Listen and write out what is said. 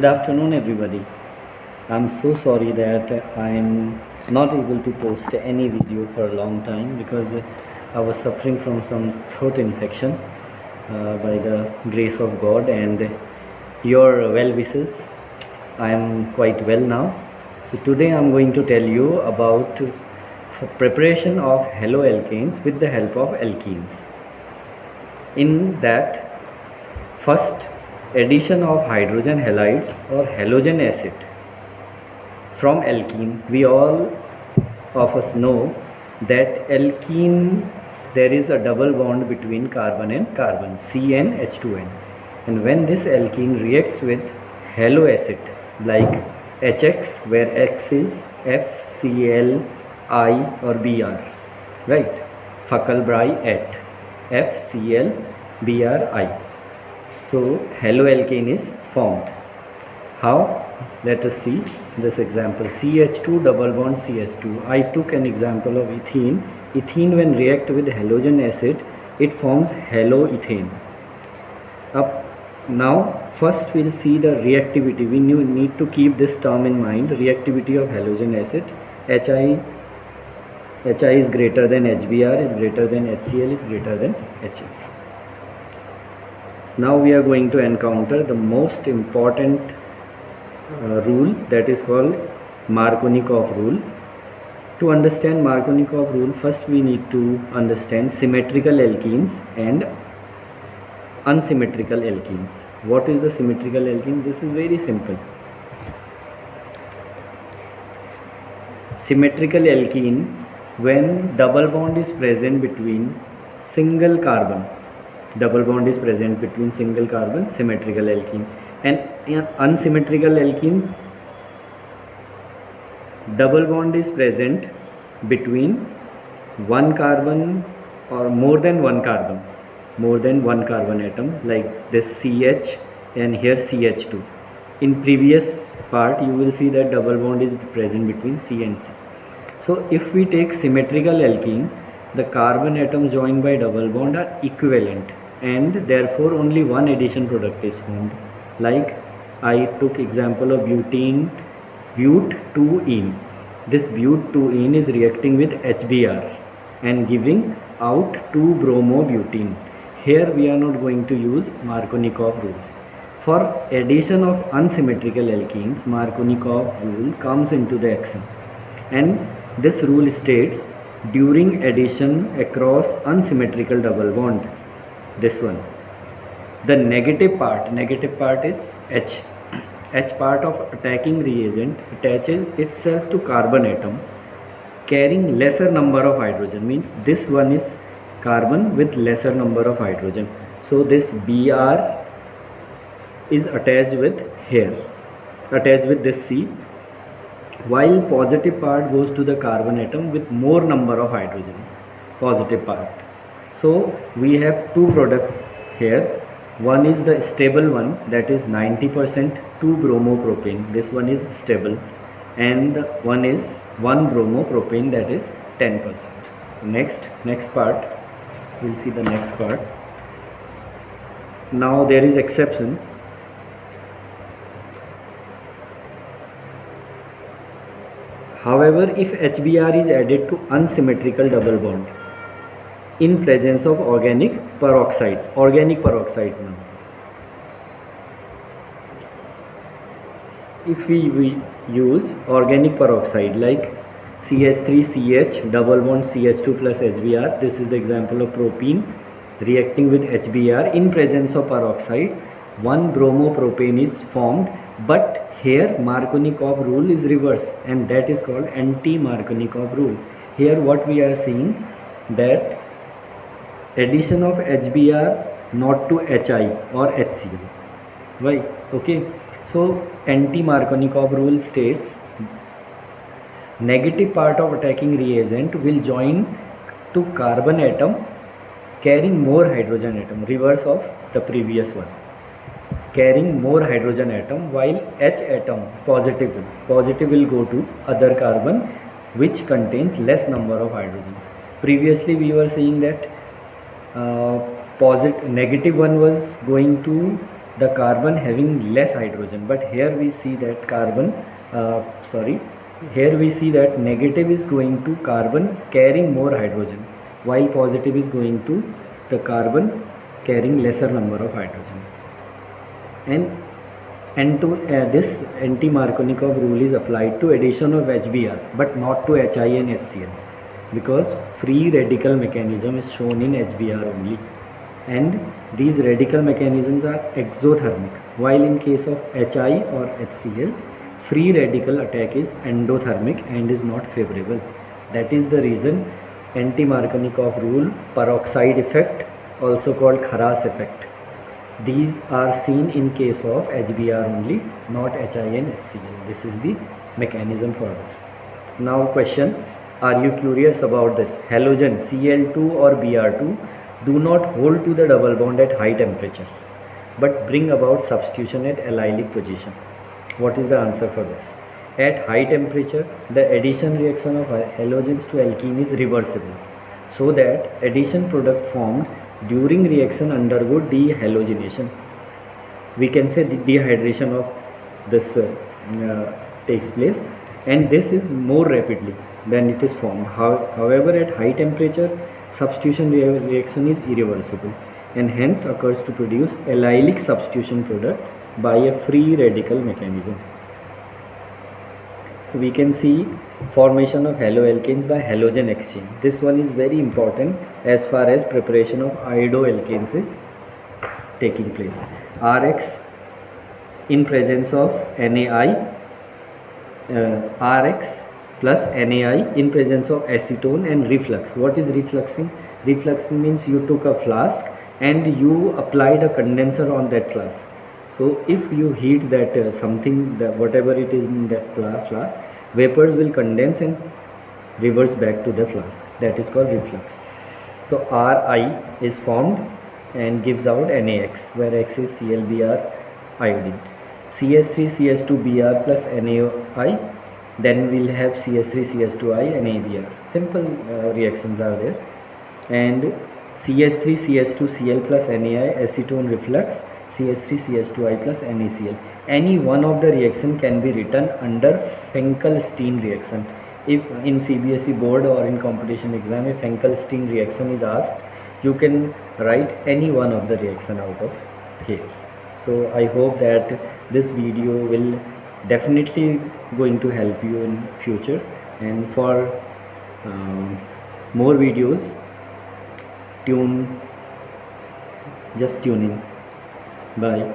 Good afternoon, everybody. I'm so sorry that I'm not able to post any video for a long time because I was suffering from some throat infection by the grace of God and your well wishes. I am quite well now. So today I'm going to tell you about preparation of haloalkanes with the help of alkenes. In that, first addition of hydrogen halides or halogen acid from alkene. We all of us know that alkene, there is a double bond between carbon and carbon, CnH2n, and when this alkene reacts with halo acid like HX, where X is FCl, I or Br, right? Fackelbry FCl, Bri. So haloalkane is formed. How? Let us see this example. CH2 double bond CH2. I took an example of ethene. Ethene, when react with halogen acid, it forms haloethane. Now first we'll see the reactivity. We need to keep this term in mind. Reactivity of halogen acid. HI is greater than HBr, is greater than HCl, is greater than HF. Now we are going to encounter the most important rule, that is called Markovnikov rule. To understand Markovnikov rule, first we need to understand symmetrical alkenes and unsymmetrical alkenes. What is the symmetrical alkene? This is very simple. Symmetrical alkene, when double bond is present between single carbon, symmetrical alkene. And in unsymmetrical alkene, double bond is present between one carbon or more than one carbon atom, like this CH and here CH2. In previous part you will see that double bond is present between C and C. So if we take symmetrical alkenes, the carbon atoms joined by double bond are equivalent and therefore only one addition product is formed. Like I took example of butene, but2ene. This but2ene is reacting with HBr and giving out 2-bromobutene. Here we are not going to use Markovnikov rule. For addition of unsymmetrical alkenes, Markovnikov rule comes into the action, and this rule states during addition across unsymmetrical double bond, this one, the negative part is H part of attacking reagent attaches itself to carbon atom carrying lesser number of hydrogen, means this one is carbon with lesser number of hydrogen. So this Br is attached with this C, while positive part goes to the carbon atom with more number of hydrogen, positive part. So we have two products here. One is the stable one, that is 90% 2-bromopropane, this one is stable, and one is 1-bromopropane, that is 10%. Next part, we'll see the next part. Now there is exception. However, if HBr is added to unsymmetrical double bond in presence of organic peroxides now. If we use organic peroxide like CH3CH double bond CH2 plus HBr, this is the example of propene reacting with HBr in presence of peroxide, 1-bromopropane is formed, but here Markovnikov rule is reverse, and that is called anti-Markovnikov rule. Here what we are seeing, that addition of HBr not to HI or HCl. Why? Okay. So anti-Markovnikov rule states negative part of attacking reagent will join to carbon atom carrying more hydrogen atom, reverse of the previous one, carrying more hydrogen atom, while H atom positive will go to other carbon which contains less number of hydrogen. Previously we were saying that negative one was going to the carbon having less hydrogen, but here we see that here we see that negative is going to carbon carrying more hydrogen, while positive is going to the carbon carrying lesser number of hydrogen. And to this anti-Markovnikov rule is applied to addition of HBr, but not to Hi and HCl, because free radical mechanism is shown in HBr only, and these radical mechanisms are exothermic, while in case of Hi or HCl, free radical attack is endothermic and is not favorable. That is the reason anti-Markovnikov rule, peroxide effect, also called Kharas effect, these are seen in case of HBr only, not Hi and HCl. This is the mechanism for this. Now question, are you curious about this? Halogen Cl2 or Br2 do not hold to the double bond at high temperature, but bring about substitution at allylic position. What is the answer for this? At high temperature, the addition reaction of halogens to alkene is reversible, so that addition product formed during reaction undergo dehalogenation. We can say the dehydration of this takes place, and this is more rapidly than it is formed. However, at high temperature, substitution reaction is irreversible and hence occurs to produce allylic substitution product by a free radical mechanism. We can see formation of haloalkanes by halogen exchange. This one is very important as far as preparation of iodoalkanes is taking place. Rx in presence of NaI, Rx plus NaI in presence of acetone and reflux. What is refluxing? Refluxing means you took a flask and you applied a condenser on that flask. So if you heat that whatever it is in that flask, vapors will condense and reverse back to the flask. That is called reflux. So Ri is formed and gives out NaX, where X is ClBr iodine. CS3CS2Br plus NaI, then we will have CS3CS2I and ABr. Simple reactions are there. And CS3CS2Cl plus NaI, acetone reflux, CS3CS2I plus NaCl. Any one of the reaction can be written under Finkelstein reaction. If in CBSE board or in competition exam, if Finkelstein reaction is asked, you can write any one of the reaction out of here. So I hope that this video will definitely going to help you in future, and for more videos, just tune in. Bye.